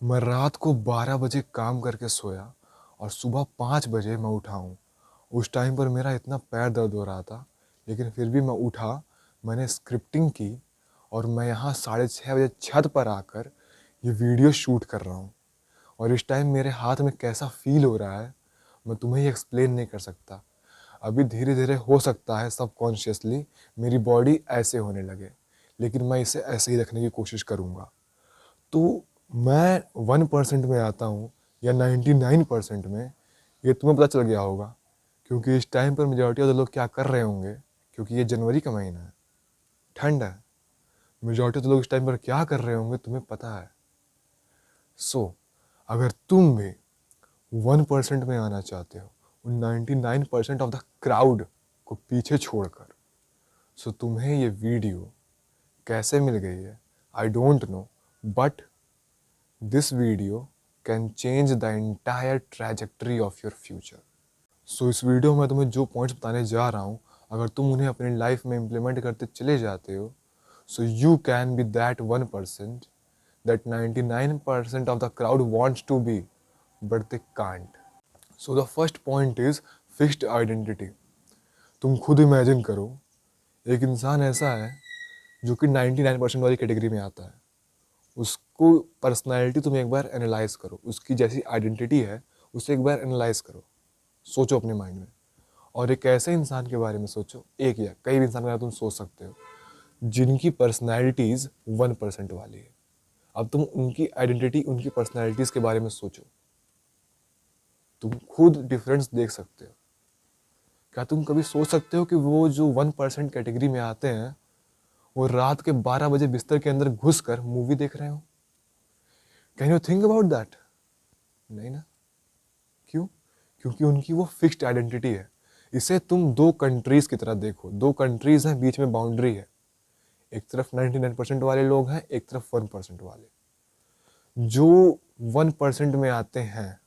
मैं रात को 12 बजे काम करके सोया और सुबह 5 बजे मैं उठा हूँ। उस टाइम पर मेरा इतना पैर दर्द हो रहा था, लेकिन फिर भी मैं उठा, मैंने स्क्रिप्टिंग की और मैं यहाँ 6:30 बजे छत पर आकर ये वीडियो शूट कर रहा हूँ। और इस टाइम मेरे हाथ में कैसा फ़ील हो रहा है, मैं तुम्हें ये एक्सप्लेन नहीं कर सकता। अभी धीरे-धीरे हो सकता है सबकॉन्शियसली मेरी बॉडी ऐसे होने लगे, लेकिन मैं इसे ऐसे ही रखने की कोशिश करूँगा। तो मैं 1% में आता हूँ या 99% में, ये तुम्हें पता चल गया होगा, क्योंकि इस टाइम पर मेजॉरिटी ऑफ द लोग क्या कर रहे होंगे, क्योंकि ये जनवरी का महीना है, ठंड है। मेजॉरिटी ऑफ द लोग इस टाइम पर क्या कर रहे होंगे तुम्हें पता है। सो अगर तुम भी 1% में आना चाहते हो, उन 99% ऑफ द क्राउड को पीछे छोड़कर, सो तुम्हें ये वीडियो कैसे मिल गई है, I don't know, but this video can change the entire trajectory of your future. सो इस वीडियो में तुम्हें जो पॉइंट्स बताने जा रहा हूँ, अगर तुम उन्हें अपनी लाइफ में इम्प्लीमेंट करते चले जाते हो, so you can be that 1% that 99% of the crowd wants to be, but they can't. So the first point is fixed identity. तुम खुद इमेजिन करो, एक इंसान ऐसा है जो कि 99% वाली कैटेगरी में आता है। उसको पर्सनैलिटी तुम एक बार एनालाइज करो, उसकी जैसी आइडेंटिटी है उसे एक बार एनालाइज करो, सोचो अपने माइंड में। और एक ऐसे इंसान के बारे में सोचो, एक या कई इंसान के बारे में तुम सोच सकते हो जिनकी पर्सनैलिटीज़ 1% वाली है। अब तुम उनकी आइडेंटिटी, उनकी पर्सनैलिटीज़ के बारे में सोचो, तुम खुद डिफरेंस देख सकते हो। क्या तुम कभी सोच सकते हो कि वो जो 1% कैटेगरी में आते हैं, वो रात के 12 बजे बिस्तर के अंदर घुस कर मूवी देख रहे हो? Can you think about that? नहीं ना। क्यों? क्योंकि उनकी वो फिक्स्ड आइडेंटिटी है। इसे तुम दो कंट्रीज़ की तरह देखो, दो कंट्रीज़ हैं, बीच में बाउंड्री है। एक तरफ 99% वाले लोग हैं, एक तरफ 1% वाले। जो 1% में आते हैं,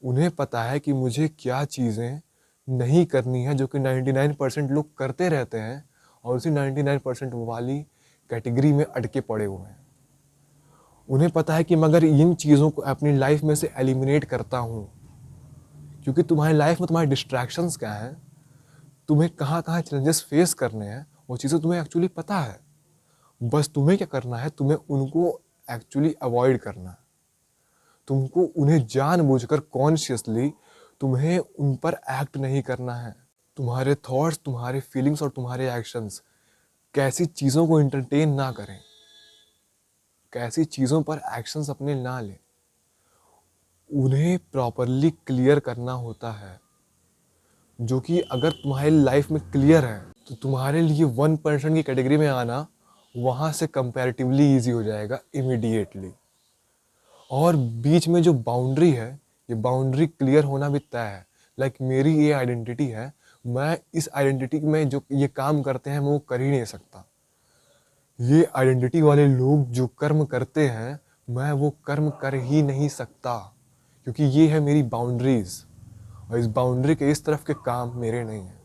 उन्हें पता है कि मुझे क्या चीज़ें नहीं करनी है जो कि 99% लोग करते रहते हैं, और उसी 99% वाली कैटेगरी में अटके पड़े हुए हैं। उन्हें पता है कि मैं अगर इन चीज़ों को अपनी लाइफ में से एलिमिनेट करता हूँ, क्योंकि तुम्हारी लाइफ में तुम्हारे डिस्ट्रैक्शंस क्या हैं, तुम्हें कहाँ कहाँ चैलेंजेस फेस करने हैं, वो चीज़ें तुम्हें एक्चुअली पता है। बस तुम्हें क्या करना है, तुम्हें उनको एक्चुअली अवॉइड करना है। तुमको उन्हें जानबूझकर कॉन्शियसली तुम्हें उन पर एक्ट नहीं करना है। तुम्हारे थॉट्स, तुम्हारे फीलिंग्स और तुम्हारे एक्शंस कैसी चीज़ों को इंटरटेन ना करें, कैसी चीज़ों पर एक्शंस अपने ना लें, उन्हें प्रॉपरली क्लियर करना होता है। जो कि अगर तुम्हारी लाइफ में क्लियर है, तो तुम्हारे लिए 1% की कैटेगरी में आना वहाँ से कंपैरेटिवली ईजी हो जाएगा इमीडिएटली। और बीच में जो बाउंड्री है, ये बाउंड्री क्लियर होना भी तय है। लाइक मेरी ये आइडेंटिटी है, मैं इस आइडेंटिटी में जो ये काम करते हैं मैं वो कर ही नहीं सकता। ये आइडेंटिटी वाले लोग जो कर्म करते हैं, मैं वो कर्म कर ही नहीं सकता, क्योंकि ये है मेरी बाउंड्रीज, और इस बाउंड्री के इस तरफ के काम मेरे नहीं हैं,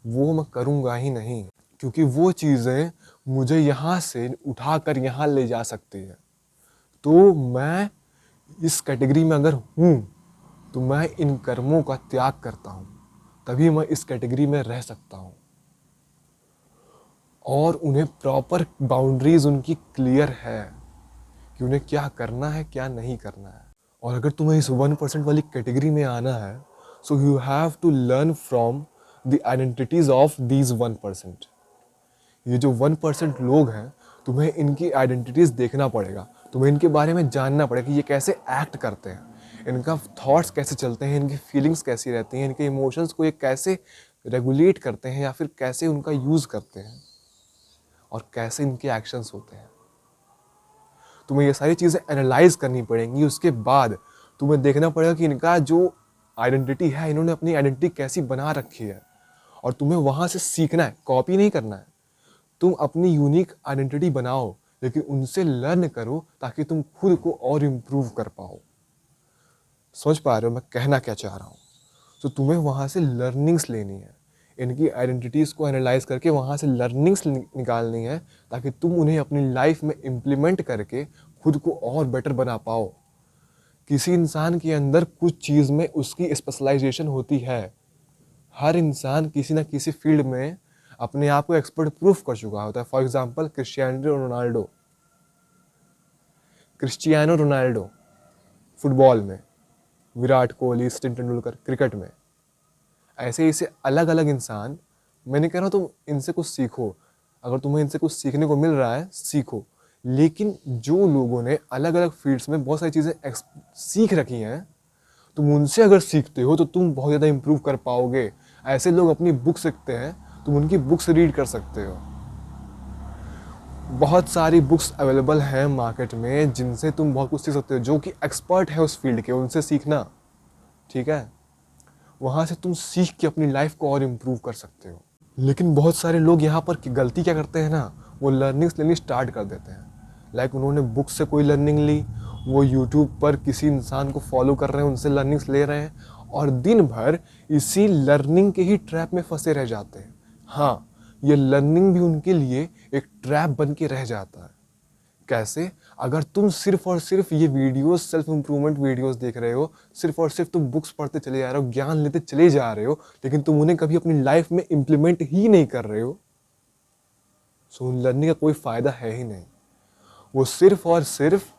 वो मैं करूँगा ही नहीं, क्योंकि वो चीज़ें मुझे यहाँ से उठाकर यहाँ ले जा सकती है। तो मैं इस कैटेगरी में अगर हूँ, तो मैं इन कर्मों का त्याग करता हूँ, तभी मैं इस कैटेगरी में रह सकता हूँ। और उन्हें प्रॉपर बाउंड्रीज उनकी क्लियर है कि उन्हें क्या करना है, क्या नहीं करना है। और अगर तुम्हें इस 1% वाली कैटेगरी में आना है, so you have to learn from the identities of these 1%। ये जो 1% लोग हैं, तुम्हें इनकी आइडेंटिटीज देखना पड़ेगा, तुम्हें इनके बारे में जानना पड़ेगा कि ये कैसे एक्ट करते हैं, इनका थॉट्स कैसे चलते हैं, इनकी फीलिंग्स कैसी रहती हैं, इनके इमोशंस को ये कैसे रेगुलेट करते हैं या फिर कैसे उनका यूज़ करते हैं, और कैसे इनके एक्शंस होते हैं। तुम्हें ये सारी चीज़ें एनालाइज करनी पड़ेंगी। उसके बाद तुम्हें देखना पड़ेगा कि इनका जो आइडेंटिटी है, इन्होंने अपनी आइडेंटिटी कैसी बना रखी है, और तुम्हें वहाँ से सीखना है, कॉपी नहीं करना है। तुम अपनी यूनिक आइडेंटिटी बनाओ, लेकिन उनसे लर्न करो ताकि तुम खुद को और इम्प्रूव कर पाओ। समझ पा रहे हो मैं कहना क्या चाह रहा हूँ? तो तुम्हें वहाँ से लर्निंग्स लेनी है, इनकी आइडेंटिटीज़ को एनालाइज करके वहाँ से लर्निंग्स निकालनी है, ताकि तुम उन्हें अपनी लाइफ में इम्प्लीमेंट करके खुद को और बेटर बना पाओ। किसी इंसान के अंदर कुछ चीज़ में उसकी स्पेशलाइजेशन होती है। हर इंसान किसी ना किसी फील्ड में अपने आप को एक्सपर्ट प्रूफ कर चुका होता है। For example Cristiano Ronaldo football में, विराट कोहली, सचिन तेंदुलकर क्रिकेट में। ऐसे ऐसे अलग अलग इंसान, मैं नहीं कह रहा हूँ तुम इनसे कुछ सीखो, अगर तुम्हें इनसे कुछ सीखने को मिल रहा है सीखो, लेकिन जो लोगों ने अलग अलग फील्ड्स में बहुत सारी चीज़ें सीख रखी हैं, तुम उनसे अगर सीखते हो तो तुम बहुत ज़्यादा इम्प्रूव कर पाओगे। ऐसे लोग अपनी बुक सीखते हैं, तुम उनकी बुक्स रीड कर सकते हो। बहुत सारी बुक्स अवेलेबल हैं मार्केट में जिनसे तुम बहुत कुछ सीख सकते हो, जो कि एक्सपर्ट है उस फील्ड के, उनसे सीखना, ठीक है। वहाँ से तुम सीख के अपनी लाइफ को और इम्प्रूव कर सकते हो। लेकिन बहुत सारे लोग यहाँ पर गलती क्या करते हैं ना, वो लर्निंग्स लेनी स्टार्ट कर देते हैं। लाइक उन्होंने बुक से कोई लर्निंग ली, वो यूट्यूब पर किसी इंसान को फॉलो कर रहे हैं, उनसे लर्निंग्स ले रहे हैं और दिन भर इसी लर्निंग के ही ट्रैप में फंसे रह जाते हैं। हाँ, ये लर्निंग भी उनके लिए एक ट्रैप बन के रह जाता है। कैसे? अगर तुम सिर्फ और सिर्फ ये वीडियोस, सेल्फ इंप्रूवमेंट वीडियोस देख रहे हो, सिर्फ और सिर्फ तुम बुक्स पढ़ते चले जा रहे हो, ज्ञान लेते चले जा रहे हो, लेकिन तुम उन्हें कभी अपनी लाइफ में इंप्लीमेंट ही नहीं कर रहे हो, सो उन लर्निंग का कोई फायदा है ही नहीं। वो सिर्फ और सिर्फ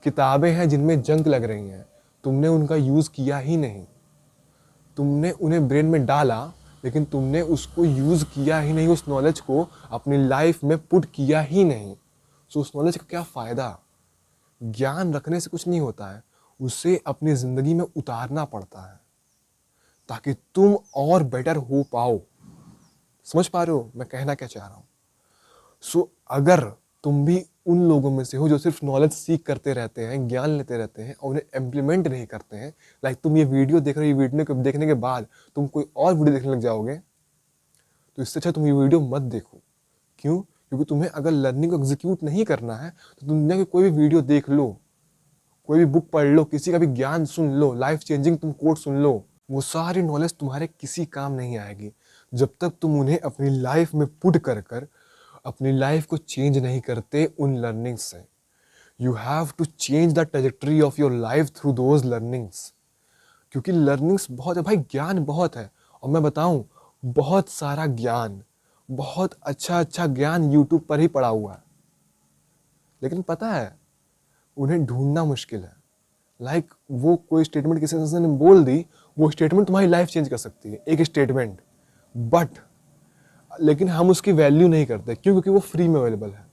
किताबें हैं जिनमें जंक लग रही हैं, तुमने उनका यूज किया ही नहीं। तुमने उन्हें ब्रेन में डाला, लेकिन तुमने उसको यूज किया ही नहीं, उस नॉलेज को अपनी लाइफ में पुट किया ही नहीं। सो उस नॉलेज का क्या फायदा? ज्ञान रखने से कुछ नहीं होता है, उसे अपनी जिंदगी में उतारना पड़ता है ताकि तुम और बेटर हो पाओ। समझ पा रहे हो मैं कहना क्या चाह रहा हूँ? सो अगर तुम भी उन लोगों में से हो जो सिर्फ नॉलेज सीख करते रहते हैं, ज्ञान लेते रहते हैं और उन्हें इम्प्लीमेंट नहीं करते हैं, लाइक तुम ये वीडियो देख रहे हो, वीडियो को देखने के बाद तुम कोई और वीडियो देखने लग जाओगे, तो इससे अच्छा तुम ये वीडियो मत देखो। क्यों? क्योंकि तुम्हें अगर लर्निंग को एग्जीक्यूट नहीं करना है तो दुनिया की कोई भी वीडियो देख लो, कोई भी बुक पढ़ लो, किसी का भी ज्ञान सुन लो, लाइफ चेंजिंग तुम कोट सुन लो, वो सारी नॉलेज तुम्हारे किसी काम नहीं आएगी जब तक तुम उन्हें अपनी लाइफ में पुट कर कर अपनी लाइफ को चेंज नहीं करते उन लर्निंग्स से। You have to change the trajectory of your life through those learnings. क्योंकि लर्निंग्स बहुत है भाई, ज्ञान बहुत है। और मैं बताऊं, बहुत सारा ज्ञान, बहुत अच्छा अच्छा ज्ञान यूट्यूब पर ही पड़ा हुआ है, लेकिन पता है उन्हें ढूंढना मुश्किल है। लाइक वो कोई स्टेटमेंट किसी इंसान ने बोल दी, वो स्टेटमेंट तुम्हारी लाइफ चेंज कर सकती है, एक स्टेटमेंट, बट लेकिन हम उसकी वैल्यू नहीं करते। क्यों? क्योंकि वो फ्री में अवेलेबल है।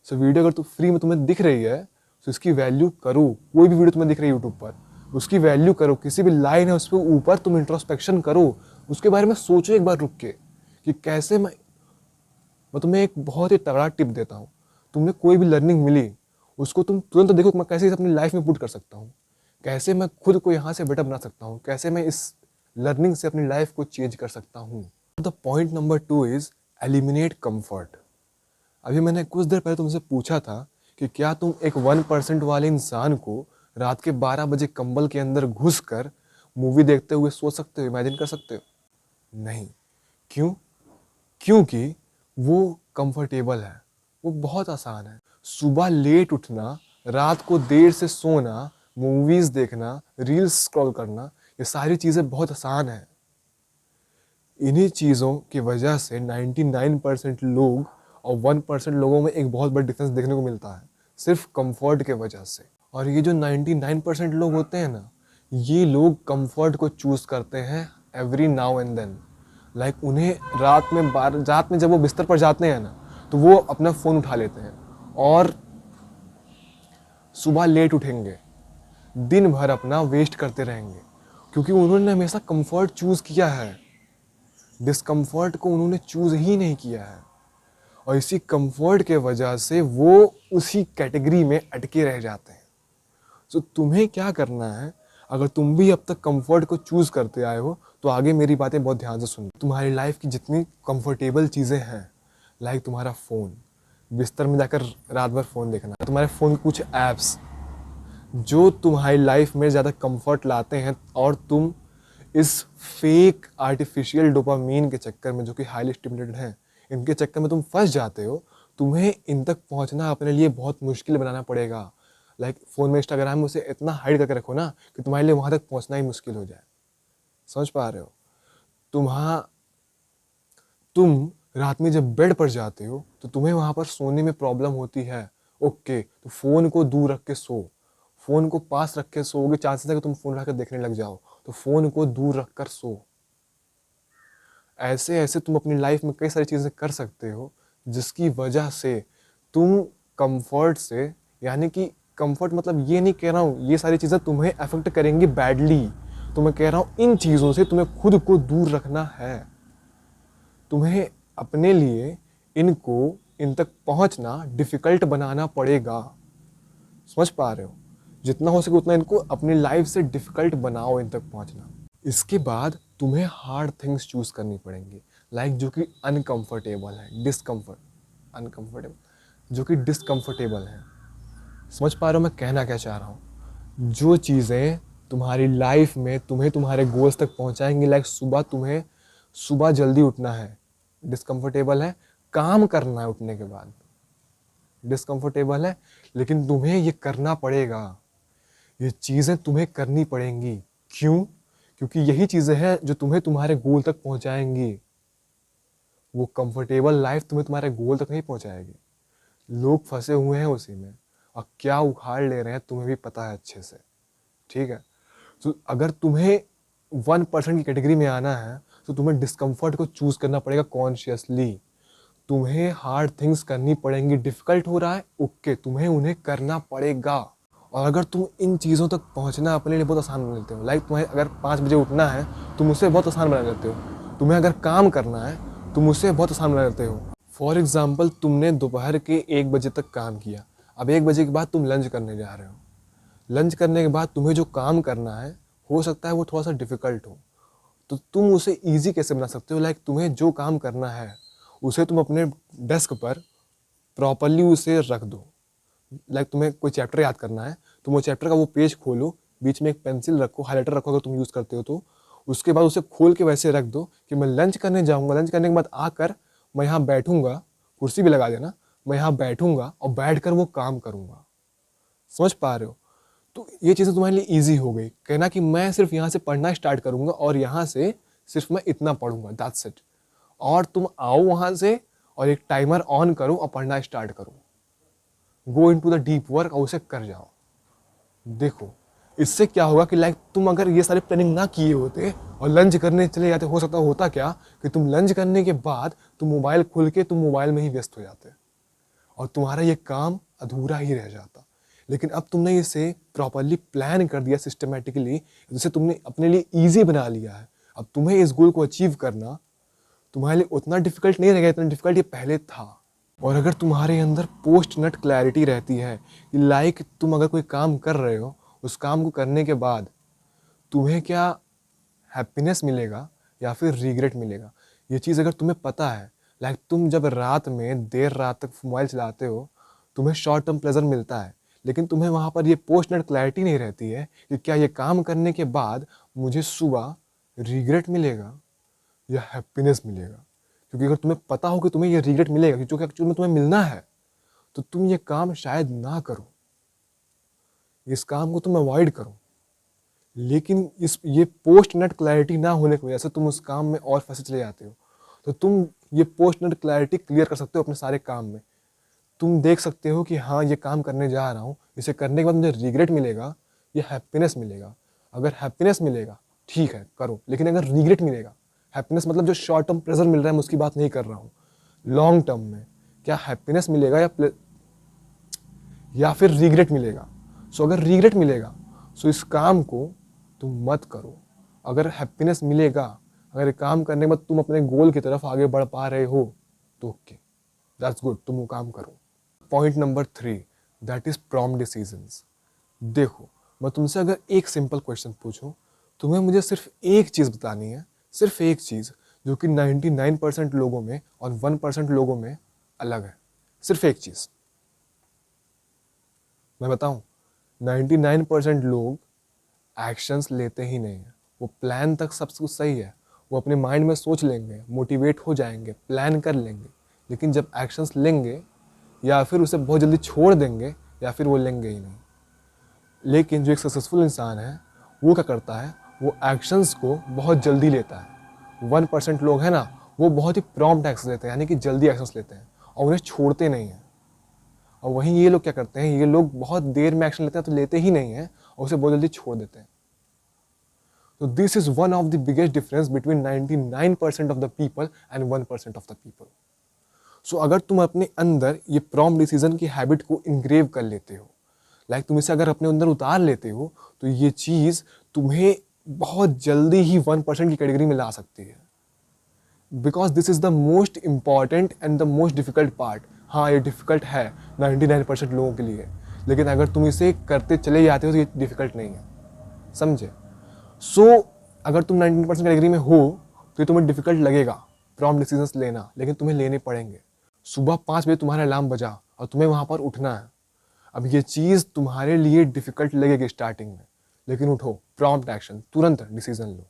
सो वीडियो अगर फ्री में तुम्हें दिख रही है तो इसकी वैल्यू करो। कोई भी वीडियो तुम्हें दिख रही है यूट्यूब पर, उसकी वैल्यू करो। किसी भी लाइन है उस पर ऊपर तुम इंट्रोस्पेक्शन करो, उसके बारे में सोचो एक बार रुक के कि कैसे मैं तुम्हें एक बहुत ही तगड़ा टिप देता हूँ। तुमने कोई भी लर्निंग मिली, उसको तुम तुरंत देखो मैं कैसे इसे अपनी लाइफ में पुट कर सकता हूँ, कैसे मैं खुद को यहाँ से बेटर बना सकता हूँ, कैसे मैं इस लर्निंग से अपनी लाइफ को चेंज कर सकता हूँ। The point number 2 is eliminate comfort. अभी मैंने कुछ देर पहले तुमसे पूछा था कि क्या तुम एक 1% वाले इंसान को रात के 12 बजे कंबल के अंदर घुस कर मूवी देखते हुए सो सकते हो, इमेजिन कर सकते हो? नहीं। क्यों? क्योंकि वो कंफर्टेबल है, वो बहुत आसान है। सुबह लेट उठना, रात को देर से सोना, मूवीज देखना, रील्स स्क्रॉल करना, ये सारी चीज़ें बहुत आसान है। इन्हीं चीज़ों की वजह से 99% लोग और 1% लोगों में एक बहुत बड़ा डिफरेंस देखने को मिलता है, सिर्फ कंफर्ट के वजह से। और ये जो 99% लोग होते हैं ना, ये लोग कंफर्ट को चूज करते हैं every now and then. Like उन्हें रात में जब वो बिस्तर पर जाते हैं ना, तो वो अपना फ़ोन उठा लेते हैं और सुबह लेट उठेंगे, दिन भर अपना वेस्ट करते रहेंगे, क्योंकि उन्होंने हमेशा कंफर्ट चूज किया है, डिस्कम्फर्ट को उन्होंने चूज ही नहीं किया है। और इसी कंफर्ट के वजह से वो उसी कैटेगरी में अटके रह जाते हैं। तो तुम्हें क्या करना है, अगर तुम भी अब तक कंफर्ट को चूज करते आए हो तो आगे मेरी बातें बहुत ध्यान से सुनो। तुम्हारी लाइफ की जितनी कंफर्टेबल चीज़ें हैं, लाइक तुम्हारा फ़ोन, बिस्तर में जाकर रात भर फ़ोन देखना, तुम्हारे फ़ोन के कुछ ऐप्स जो तुम्हारी लाइफ में ज़्यादा कंफर्ट लाते हैं, और तुम इस फेक आर्टिफिशियल डोपामीन के चक्कर में, जो कि हाईली स्टिमुलेटेड हैं, इनके चक्कर में तुम फंस जाते हो। तुम्हें इन तक पहुंचना अपने लिए बहुत मुश्किल बनाना पड़ेगा। लाइक फ़ोन में इंस्टाग्राम में उसे इतना हाइड करके रखो ना कि तुम्हारे लिए वहाँ तक पहुँचना ही मुश्किल हो जाए। समझ पा रहे हो? तुम रात में जब बेड पर जाते हो तो तुम्हें वहाँ पर सोने में प्रॉब्लम होती है। ओके, तो फ़ोन को दूर रख के सो। फ़ोन को पास रख के सोओगे, चांसेस है कि तुम फ़ोन रख के देखने लग जाओ। तो फ़ोन को दूर रख कर सो। ऐसे ऐसे तुम अपनी लाइफ में कई सारी चीज़ें कर सकते हो जिसकी वजह से तुम कंफर्ट से, यानी कि कंफर्ट मतलब ये नहीं कह रहा हूँ ये सारी चीज़ें तुम्हें अफेक्ट करेंगी बैडली, तो मैं कह रहा हूँ इन चीज़ों से तुम्हें खुद को दूर रखना है। तुम्हें अपने लिए इन तक पहुंचना डिफ़िकल्ट बनाना पड़ेगा। समझ पा रहे हो? जितना हो सके उतना इनको अपनी लाइफ से डिफ़िकल्ट बनाओ इन तक पहुंचना। इसके बाद तुम्हें हार्ड थिंग्स चूज़ करनी पड़ेंगी, लाइक जो कि अनकंफर्टेबल है, जो कि डिसकंफर्टेबल है। समझ पा रहे हो मैं कहना क्या चाह रहा हूँ? जो चीज़ें तुम्हारी लाइफ में तुम्हें तुम्हारे गोल्स तक पहुँचाएंगी, लाइक सुबह जल्दी उठना है, डिसकंफर्टेबल है। काम करना है उठने के बाद, डिसकंफर्टेबल है, लेकिन तुम्हें ये करना पड़ेगा। ये चीज़ें तुम्हें करनी पड़ेंगी। क्यों? क्योंकि यही चीज़ें हैं जो तुम्हें तुम्हारे गोल तक पहुंचाएंगी। वो कंफर्टेबल लाइफ तुम्हें तुम्हारे गोल तक नहीं पहुंचाएगी। लोग फंसे हुए हैं उसी में और क्या उखाड़ ले रहे हैं तुम्हें भी पता है अच्छे से। ठीक है? तो अगर तुम्हें 1% की कैटेगरी में आना है तो तुम्हें डिस्कम्फर्ट को चूज करना पड़ेगा कॉन्शियसली। तुम्हें हार्ड थिंग्स करनी पड़ेंगी। डिफिकल्ट हो रहा है, ओके, तुम्हें उन्हें करना पड़ेगा। और अगर तुम इन चीज़ों तक पहुंचना अपने लिए बहुत आसान बना लेते हो, लाइक तुम्हें अगर 5 बजे उठना है तुम उसे बहुत आसान बना लेते हो। तुम्हें अगर काम करना है तुम उसे बहुत आसान बना लेते हो। फॉर एग्जाम्पल, तुमने दोपहर के 1 बजे तक काम किया, अब 1 बजे के बाद तुम लंच करने जा रहे हो। लंच करने के बाद तुम्हें जो काम करना है हो सकता है वो थोड़ा सा डिफिकल्ट हो, तो तुम उसे ईजी कैसे बना सकते हो? लाइक तुम्हें जो काम करना है उसे तुम अपने डेस्क पर प्रॉपरली उसे रख दो। लाइक तुम्हें कोई चैप्टर याद करना है, तुम वो चैप्टर का वो पेज खोलो, बीच में एक पेंसिल रखो, हाईलाइटर रखो अगर तुम यूज़ करते हो तो। उसके बाद उसे खोल के वैसे रख दो कि मैं लंच करने जाऊँगा, लंच करने के बाद आकर मैं यहाँ बैठूंगा, कुर्सी भी लगा देना, मैं यहाँ बैठूंगा और बैठकर वो काम करूँगा। समझ पा रहे हो? तो ये चीज़ें तुम्हारे लिए ईजी हो गई। कहना कि मैं सिर्फ यहाँ से पढ़ना स्टार्ट करूँगा और यहाँ से सिर्फ मैं इतना पढ़ूंगा, दैट्स इट। और तुम आओ वहाँ से और एक टाइमर ऑन करो और पढ़ना स्टार्ट करो। गो इन टू द डीप वर्क और उसे कर जाओ। देखो इससे क्या होगा कि लाइक तुम अगर ये सारे प्लानिंग ना किए होते और लंच करने चले जाते, हो सकता होता क्या कि तुम लंच करने के बाद तुम मोबाइल खोल के तुम मोबाइल में ही व्यस्त हो जाते और तुम्हारा ये काम अधूरा ही रह जाता। लेकिन अब तुमने इसे प्रॉपरली प्लान कर दिया सिस्टमेटिकली, जिसे तुमने अपने लिए ईजी बना लिया है। अब तुम्हें इस गोल को अचीव करना तुम्हारे लिए उतना डिफिकल्ट नहीं रहेगा, इतना डिफिकल्ट ये पहले था। और अगर तुम्हारे अंदर पोस्ट नट क्लैरिटी रहती है कि लाइक तुम अगर कोई काम कर रहे हो, उस काम को करने के बाद तुम्हें क्या हैप्पीनेस मिलेगा या फिर रिग्रेट मिलेगा, ये चीज़ अगर तुम्हें पता है, लाइक तुम जब रात में देर रात तक मोबाइल चलाते हो तुम्हें शॉर्ट टर्म प्लेजर मिलता है, लेकिन तुम्हें वहाँ पर ये पोस्ट नट क्लैरिटी नहीं रहती है कि क्या ये काम करने के बाद मुझे सुबह रिग्रेट मिलेगा या हैप्पीनेस मिलेगा। क्योंकि अगर तुम्हें पता हो कि तुम्हें ये रिग्रेट मिलेगा क्योंकि एक्चुअली में तुम्हें मिलना है, तो तुम ये काम शायद ना करो, इस काम को तुम अवॉइड करो। लेकिन ये पोस्ट नट क्लैरिटी ना होने की वजह से तुम उस काम में और फंसे चले जाते हो। तो तुम ये पोस्ट नट क्लैरिटी क्लियर कर सकते हो अपने सारे काम में। तुम देख सकते हो कि हाँ ये काम करने जा रहा हूँ, इसे करने के बाद मुझे रिग्रेट मिलेगा या हैप्पीनेस मिलेगा। अगर हैप्पीनेस मिलेगा ठीक है करो, लेकिन अगर रिग्रेट मिलेगा, हैप्पीनेस मतलब जो शॉर्ट टर्म प्लेजर मिल रहा है मैं उसकी बात नहीं कर रहा हूँ, लॉन्ग टर्म में क्या हैप्पीनेस मिलेगा या फिर रिग्रेट मिलेगा। सो अगर रिग्रेट मिलेगा सो इस काम को तुम मत करो। अगर हैप्पीनेस मिलेगा, अगर ये काम करने के बाद तुम अपने गोल की तरफ आगे बढ़ पा रहे हो तो ओके, दैट्स गुड, तुम वो काम करो। Point number 3, that is prompt decisions. देखो मैं तुमसे अगर एक सिंपल क्वेश्चन पूछूं, तुम्हें मुझे सिर्फ एक चीज़ बतानी है, सिर्फ एक चीज़ जो कि 99% लोगों में और 1% लोगों में अलग है। सिर्फ एक चीज़ मैं बताऊं, 99% लोग एक्शंस लेते ही नहीं हैं। वो प्लान तक सब कुछ सही है, वो अपने माइंड में सोच लेंगे, मोटिवेट हो जाएंगे, प्लान कर लेंगे, लेकिन जब एक्शंस लेंगे या फिर उसे बहुत जल्दी छोड़ देंगे या फिर वो लेंगे ही नहीं। लेकिन जो एक सक्सेसफुल इंसान है वो क्या करता है, वो एक्शंस को बहुत जल्दी लेता है। 1% लोग हैं ना, वो बहुत ही प्रॉम्प्ट एक्शन लेते हैं, यानी कि जल्दी एक्शंस लेते हैं और उन्हें छोड़ते नहीं हैं। और वहीं ये लोग क्या करते हैं, ये लोग बहुत देर में एक्शन लेते हैं तो लेते ही नहीं हैं और उसे बहुत जल्दी छोड़ देते हैं। तो this is one of the biggest difference between 99% of the people and 1% of the people. So अगर तुम अपने अंदर ये प्रॉम्प्ट डिसीजन की हैबिट को इंग्रेव कर लेते हो, लाइक तुम इसे अगर अपने अंदर उतार लेते हो, तो ये चीज़ तुम्हें बहुत जल्दी ही 1% की कैटेगरी में ला सकती है। Because this is the most important and the most difficult part. हाँ, ये डिफिकल्ट है 99% लोगों के लिए, लेकिन अगर तुम इसे करते चले जाते हो तो ये डिफिकल्ट नहीं है, समझे। सो अगर तुम 99% कैटेगरी में हो तो ये तुम्हें डिफिकल्ट लगेगा प्रॉम्प्ट डिसीजंस लेना, लेकिन तुम्हें लेने पड़ेंगे। सुबह 5 बजे तुम्हारा अलार्म बजा और तुम्हें वहाँ पर उठना है। अब ये चीज़ तुम्हारे लिए डिफिकल्ट लगेगी स्टार्टिंग में, लेकिन उठो, प्रॉम्प्ट एक्शन, तुरंत डिसीजन लो,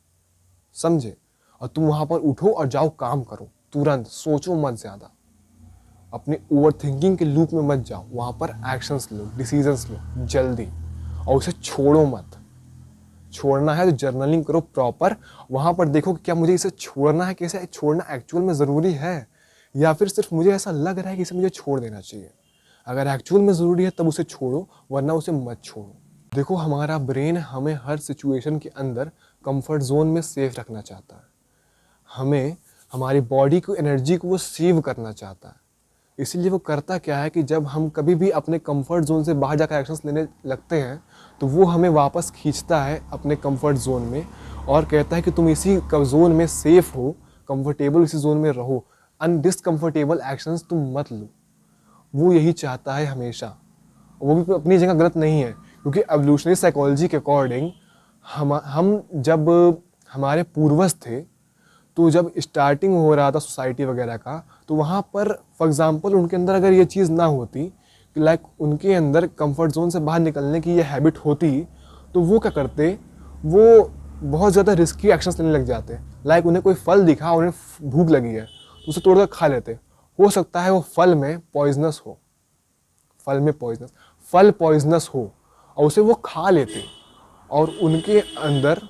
समझे। और तुम वहाँ पर उठो और जाओ काम करो, तुरंत, सोचो मत ज़्यादा, अपने ओवर थिंकिंग के लूप में मत जाओ, वहाँ पर एक्शंस लो, डिसीजंस लो जल्दी, और उसे छोड़ो मत। छोड़ना है तो जर्नलिंग करो प्रॉपर, वहाँ पर देखो कि क्या मुझे इसे छोड़ना है, कैसे छोड़ना एक्चुअल में ज़रूरी है, या फिर सिर्फ मुझे ऐसा लग रहा है कि इसे मुझे छोड़ देना चाहिए। अगर एक्चुअल में ज़रूरी है तब उसे छोड़ो, वरना उसे मत छोड़ो। देखो, हमारा ब्रेन हमें हर सिचुएशन के अंदर कंफर्ट जोन में सेफ रखना चाहता है। हमें हमारी बॉडी को, एनर्जी को वो सेव करना चाहता है। इसीलिए वो करता क्या है कि जब हम कभी भी अपने कंफर्ट जोन से बाहर जाकर एक्शंस लेने लगते हैं तो वो हमें वापस खींचता है अपने कंफर्ट जोन में और कहता है कि तुम इसी जोन में सेफ हो, कंफर्टेबल इसी जोन में रहो, अनडिस्कम्फर्टेबल एक्शंस तुम मत लो। वो यही चाहता है हमेशा। वो भी अपनी जगह गलत नहीं है, क्योंकि एवोल्यूशनरी साइकोलॉजी के अकॉर्डिंग हम जब हमारे पूर्वज थे तो जब स्टार्टिंग हो रहा था सोसाइटी वगैरह का, तो वहाँ पर फॉर एग्जांपल उनके अंदर अगर ये चीज़ ना होती कि लाइक उनके अंदर कंफर्ट जोन से बाहर निकलने की ये हैबिट होती, तो वो क्या करते, वो बहुत ज़्यादा रिस्की एक्शंस लेने लग जाते। लाइक उन्हें कोई फल दिखा, उन्हें भूख लगी है तो उसे तोड़कर खा लेते। हो सकता है वो फल में पॉइजनस हो, फल पॉइजनस हो और उसे वो खा लेते और उनके अंदर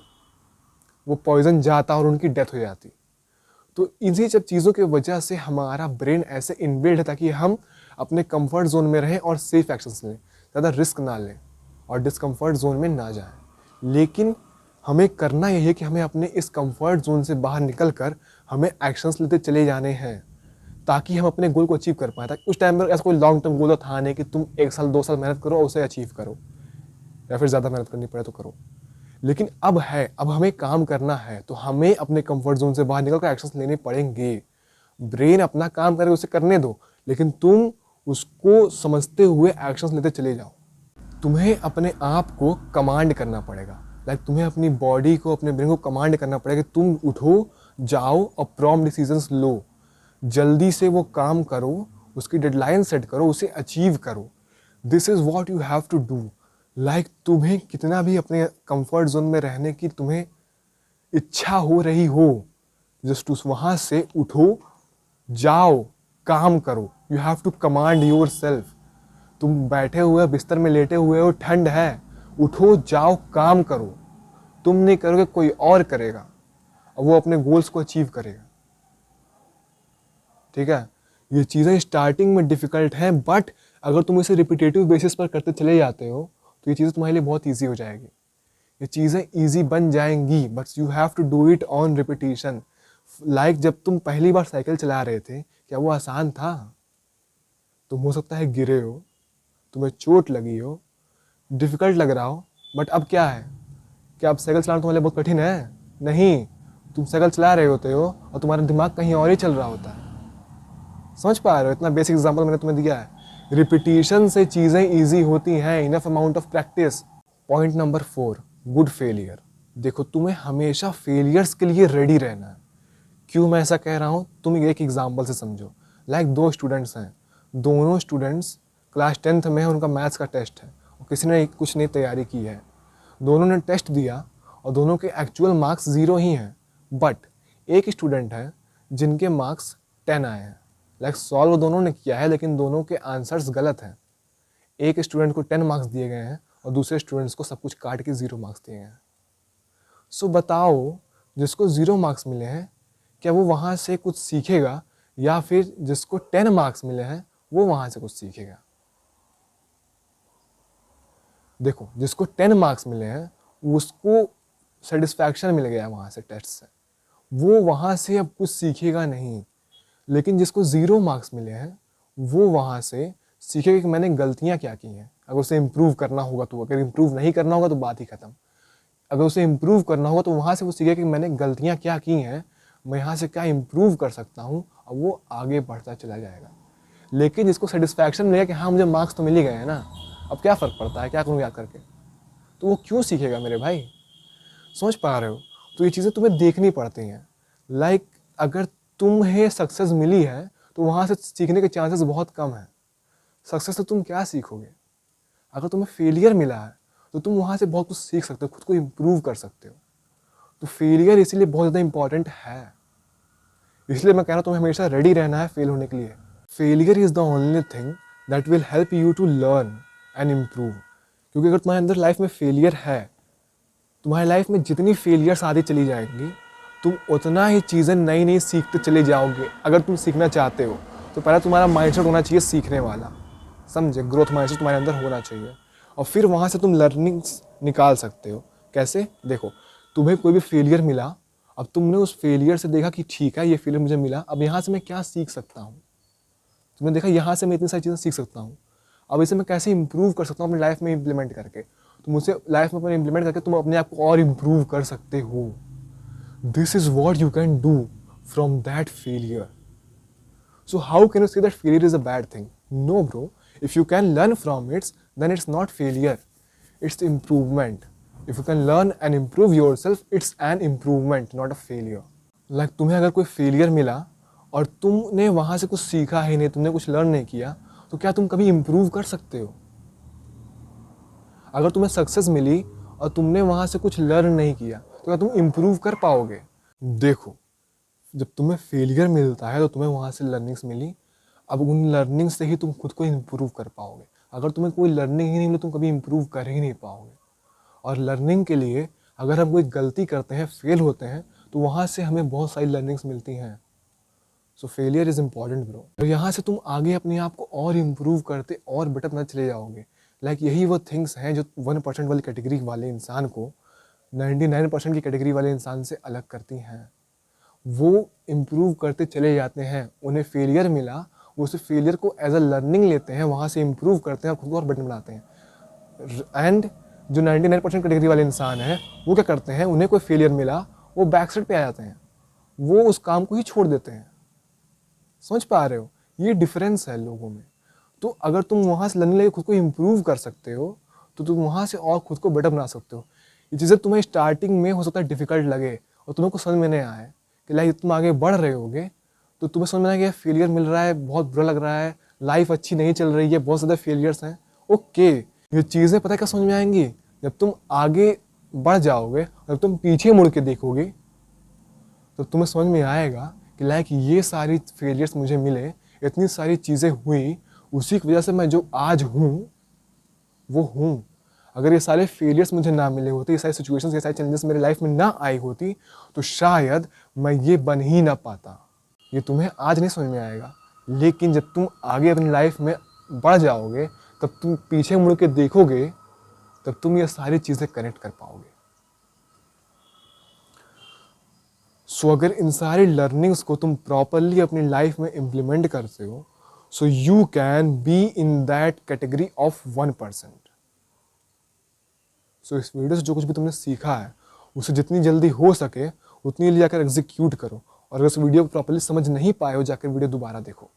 वो पॉइजन जाता और उनकी डेथ हो जाती। तो इन्हीं सब चीज़ों की वजह से हमारा ब्रेन ऐसे इनबिल्ड है ताकि हम अपने कंफर्ट जोन में रहें और सेफ एक्शंस लें, ज़्यादा रिस्क ना लें और डिस्कम्फर्ट जोन में ना जाएं। लेकिन हमें करना यही है कि हमें अपने इस कंफर्ट जोन से बाहर निकल कर हमें एक्शंस लेते चले जाने हैं ताकि हम अपने गोल को अचीव कर पाएँ। ताकि उस टाइम पर ऐसा कोई लॉन्ग टर्म गोल था नहीं कि तुम 1 साल 2 साल मेहनत करो और उसे अचीव करो, या फिर ज़्यादा मेहनत करनी पड़े तो करो। लेकिन अब हमें काम करना है, तो हमें अपने कंफर्ट जोन से बाहर निकलकर एक्शंस लेने पड़ेंगे। ब्रेन अपना काम करे, उसे करने दो, लेकिन तुम उसको समझते हुए एक्शंस लेते चले जाओ। तुम्हें अपने आप को कमांड करना पड़ेगा, लाइक तुम्हें अपनी बॉडी को, अपने ब्रेन को कमांड करना पड़ेगा कि तुम उठो, जाओ और प्रॉम्प्ट डिसीजंस लो, जल्दी से वो काम करो, उसकी डेडलाइन सेट करो, उसे अचीव करो। This is what you have to do. Like तुम्हें कितना भी अपने कंफर्ट जोन में रहने की तुम्हें इच्छा हो रही हो, जस्ट उस वहाँ से उठो, जाओ, काम करो। You have to command yourself. तुम बैठे हुए बिस्तर में लेटे हुए हो, ठंड है, उठो, जाओ, काम करो। तुम नहीं करोगे, कोई और करेगा और वो अपने गोल्स को अचीव करेगा। ठीक है, ये चीज़ें स्टार्टिंग में डिफ़िकल्ट हैं, बट अगर तुम इसे रिपीटेटिव बेसिस पर करते चले जाते हो तो ये चीज़ें तुम्हारे लिए बहुत ईजी हो जाएगी। ये चीज़ें ईजी बन जाएंगी, but you have to do it on repetition. Like जब तुम पहली बार साइकिल चला रहे थे, क्या वो आसान था? तुम हो सकता है गिरे हो, तुम्हें चोट लगी हो, डिफ़िकल्ट लग रहा हो, बट अब क्या है, क्या अब साइकिल चलाना तुम्हारे लिए बहुत कठिन है? नहीं, तुम साइकिल चला रहे होते हो और तुम्हारा दिमाग कहीं और ही चल रहा होता है। समझ पा रहे हो? इतना बेसिक एग्जांपल मैंने तुम्हें दिया है। रिपीटिशन से चीज़ें ईजी होती हैं, enough amount of practice. Point number 4, good failure. देखो, तुम्हें हमेशा फेलियर्स के लिए रेडी रहना है। क्यों मैं ऐसा कह रहा हूँ, तुम एक एग्जाम्पल से समझो। लाइक 2 स्टूडेंट्स हैं, दोनों स्टूडेंट्स क्लास 10th में है, उनका मैथ्स का टेस्ट है और किसी ने कुछ नहीं तैयारी की है। दोनों ने टेस्ट दिया और दोनों के एक्चुअल मार्क्स 0 ही हैं, बट एक स्टूडेंट है जिनके मार्क्स 10 आए हैं। लाइक सॉल्व दोनों ने किया है, लेकिन दोनों के आंसर्स गलत हैं। एक स्टूडेंट को 10 मार्क्स दिए गए हैं और दूसरे स्टूडेंट्स को सब कुछ काट के 0 मार्क्स दिए हैं। सो बताओ, जिसको 0 मार्क्स मिले हैं क्या वो वहाँ से कुछ सीखेगा, या फिर जिसको 10 मार्क्स मिले हैं वो वहाँ से कुछ सीखेगा? देखो, जिसको 10 मार्क्स मिले हैं उसको सेटिस्फैक्शन मिल गया वहाँ से टेस्ट से, वो वहाँ से अब कुछ सीखेगा नहीं। लेकिन जिसको 0 मार्क्स मिले हैं वो वहाँ से सीखेगा कि मैंने गलतियाँ क्या की हैं। अगर उसे इम्प्रूव करना होगा तो, अगर इम्प्रूव नहीं करना होगा तो बात ही खत्म। अगर उसे इम्प्रूव करना होगा तो वहाँ से वो सीखेगा कि मैंने गलतियाँ क्या की हैं, मैं यहाँ से क्या इम्प्रूव कर सकता हूँ, और वो आगे बढ़ता चला जाएगा। लेकिन जिसको सेटिस्फैक्शन मिलेगा कि हाँ मुझे मार्क्स तो मिल ही गए हैं ना, अब क्या फ़र्क पड़ता है, क्या करूँ याद करके, तो वो क्यों सीखेगा मेरे भाई? समझ पा रहे हो? तो ये चीज़ें तुम्हें देखनी पड़ती हैं। लाइक अगर तुम्हें सक्सेस मिली है तो वहाँ से सीखने के चांसेस बहुत कम हैं। सक्सेस से तुम क्या सीखोगे? अगर तुम्हें फेलियर मिला है तो तुम वहाँ से बहुत कुछ सीख सकते हो, खुद को इम्प्रूव कर सकते हो। तो फेलियर इसीलिए बहुत ज़्यादा इंपॉर्टेंट है। इसलिए मैं कह रहा हूँ तुम्हें हमेशा रेडी रहना है फेल होने के लिए। Failure is the only thing that will help you to learn and improve. क्योंकि अगर तुम्हारे अंदर लाइफ में फेलियर है, तुम्हारी लाइफ में जितनी फेलियर्स आती चली जाएंगी, तुम उतना ही चीज़ें नई नई सीखते चले जाओगे। अगर तुम सीखना चाहते हो तो पहले तुम्हारा माइंडसेट होना चाहिए सीखने वाला, समझे? ग्रोथ माइंडसेट तुम्हारे अंदर होना चाहिए, और फिर वहाँ से तुम लर्निंग्स निकाल सकते हो। कैसे? देखो, तुम्हें कोई भी फेलियर मिला, अब तुमने उस फेलियर से देखा कि ठीक है ये फेलियर मुझे मिला, अब यहाँ से मैं क्या सीख सकता हूँ। तुमने देखा यहाँ से मैं इतनी सारी चीज़ें सीख सकता हूँ, अब इसे मैं कैसे इंप्रूव कर सकता हूँ अपनी लाइफ में इम्प्लीमेंट करके। तुम उसे लाइफ में अपने इम्प्लीमेंट करके तुम अपने आप को और इम्प्रूव कर सकते हो। This is what you can do from that failure. So how can you say that failure is a bad thing? No bro, if you can learn from its then it's not failure, it's improvement. If you can learn and improve yourself, it's an improvement, not a failure. Like तुम्हें अगर कोई failure मिला और तुमने वहाँ से कुछ सीखा ही नहीं, तुमने कुछ लर्न नहीं किया, तो क्या तुम कभी इम्प्रूव कर सकते हो? अगर तुम्हें सक्सेस मिली और तुमने वहाँ से कुछ लर्न नहीं किया, तो क्या तुम इम्प्रूव कर पाओगे? देखो, जब तुम्हें फेलियर मिलता है तो तुम्हें वहाँ से लर्निंग्स मिली, अब उन लर्निंग से ही तुम खुद को इम्प्रूव कर पाओगे। अगर तुम्हें कोई लर्निंग ही नहीं मिली, तुम कभी इम्प्रूव कर ही नहीं पाओगे। और लर्निंग के लिए अगर हम कोई गलती करते हैं, फेल होते हैं, तो वहाँ से हमें बहुत सारी लर्निंग्स मिलती हैं। सो फेलियर इज़ इम्पॉर्टेंट ब्रो। और यहाँ से तुम आगे अपने आप को और इम्प्रूव करते और बेटर बनते चले जाओगे। लाइक यही वो थिंग्स हैं जो 1% वाली कैटेगरी वाले इंसान को 99% की कैटेगरी वाले इंसान से अलग करती हैं। वो इम्प्रूव करते चले जाते हैं, उन्हें फेलियर मिला, वो उस फेलियर को एज अ लर्निंग लेते हैं, वहाँ से इम्प्रूव करते हैं और खुद को और बेटर बनाते हैं। एंड जो 99% कैटेगरी वाले इंसान हैं वो क्या करते हैं, उन्हें कोई फेलियर मिला, वो बैक साइड पे आ जाते हैं, वो उस काम को ही छोड़ देते हैं। समझ पा रहे हो? ये डिफरेंस है लोगों में। तो अगर तुम वहाँ से लर्निंग लेके खुद को इम्प्रूव कर सकते हो तो तुम वहाँ से और खुद को बेटर बना सकते हो। ये चीज़ें तुम्हें स्टार्टिंग में हो सकता है डिफिकल्ट लगे और तुम्हें कुछ समझ में नहीं आए कि लाइक तुम आगे बढ़ रहे होगे तो तुम्हें समझ में आएगा फेलियर मिल रहा है, बहुत बुरा लग रहा है, लाइफ अच्छी नहीं चल रही है, बहुत ज़्यादा फेलियर्स हैं। ओके, ये चीज़ें पता है क्या समझ में आएंगी? जब तुम आगे बढ़ जाओगे, जब तुम पीछे मुड़ के देखोगे तो तुम्हें समझ में आएगा कि लाइक ये सारी फेलियर्स मुझे मिले, इतनी सारी चीज़ें हुई, उसी की वजह से मैं जो आज हूँ वो हूँ। अगर ये सारे फेलियर्स मुझे ना मिले होते, ये सारी सिचुएशंस, ये सारी चैलेंजेस मेरे लाइफ में ना आई होती, तो शायद मैं ये बन ही ना पाता। ये तुम्हें आज नहीं समझ में आएगा, लेकिन जब तुम आगे अपनी लाइफ में बढ़ जाओगे, तब तुम पीछे मुड़ के देखोगे, तब तुम ये सारी चीज़ें कनेक्ट कर पाओगे। सो अगर इन सारी लर्निंग्स को तुम प्रॉपरली अपनी लाइफ में इम्प्लीमेंट करते हो, so you can be in that category of 1%। सो इस वीडियो से जो कुछ भी तुमने सीखा है उसे जितनी जल्दी हो सके उतनी ले जाकर एग्जीक्यूट करो, और अगर उस वीडियो को प्रॉपरली समझ नहीं पाए हो, जाकर वीडियो दोबारा देखो।